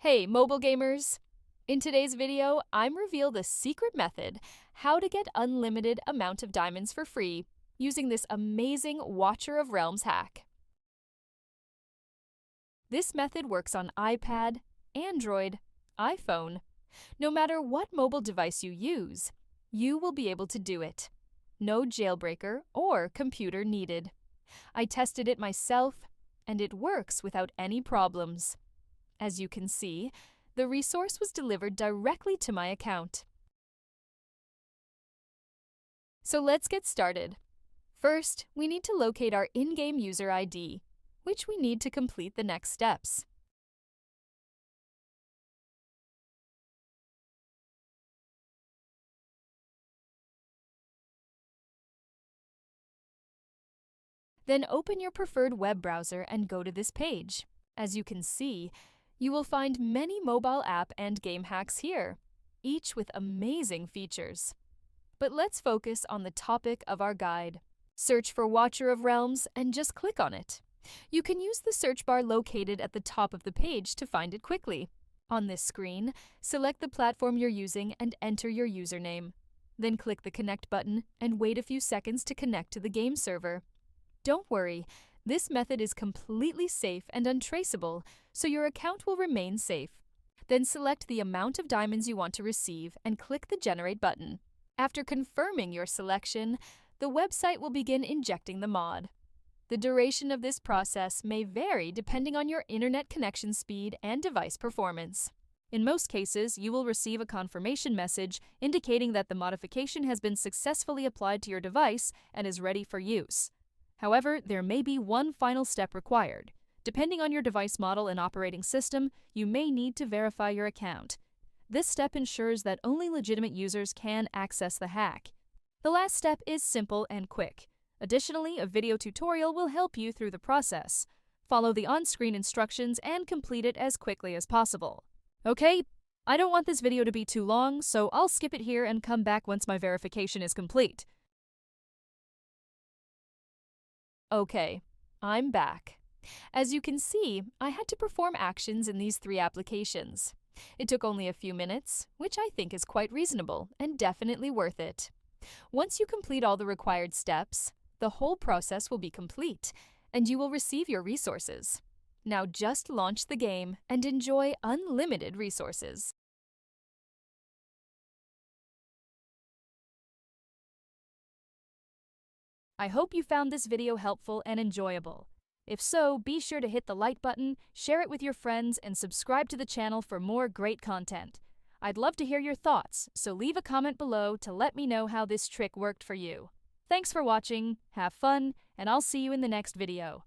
Hey, mobile gamers! In today's video, I'm reveal the secret method how to get unlimited amount of diamonds for free using this amazing Watcher of Realms hack. This method works on iPad, Android, iPhone. No matter what mobile device you use, you will be able to do it. No jailbreaker or computer needed. I tested it myself, and it works without any problems. As you can see, the resource was delivered directly to my account. So let's get started. First, we need to locate our in-game user ID, which we need to complete the next steps. Then open your preferred web browser and go to this page. As you can see, you will find many mobile app and game hacks here, each with amazing features. But let's focus on the topic of our guide. Search for Watcher of Realms and just click on it. You can use the search bar located at the top of the page to find it quickly. On this screen, select the platform you're using and enter your username. Then click the Connect button and wait a few seconds to connect to the game server. Don't worry, this method is completely safe and untraceable, so your account will remain safe. Then select the amount of diamonds you want to receive and click the Generate button. After confirming your selection, the website will begin injecting the mod. The duration of this process may vary depending on your internet connection speed and device performance. In most cases, you will receive a confirmation message indicating that the modification has been successfully applied to your device and is ready for use. However, there may be one final step required. Depending on your device model and operating system, you may need to verify your account. This step ensures that only legitimate users can access the hack. The last step is simple and quick. Additionally, a video tutorial will help you through the process. Follow the on-screen instructions and complete it as quickly as possible. Okay, I don't want this video to be too long, so I'll skip it here and come back once my verification is complete. Okay, I'm back. As you can see, I had to perform actions in these 3 applications. It took only a few minutes, which I think is quite reasonable and definitely worth it. Once you complete all the required steps, the whole process will be complete, and you will receive your resources. Now just launch the game and enjoy unlimited resources. I hope you found this video helpful and enjoyable. If so, be sure to hit the like button, share it with your friends, and subscribe to the channel for more great content. I'd love to hear your thoughts, so leave a comment below to let me know how this trick worked for you. Thanks for watching, have fun, and I'll see you in the next video.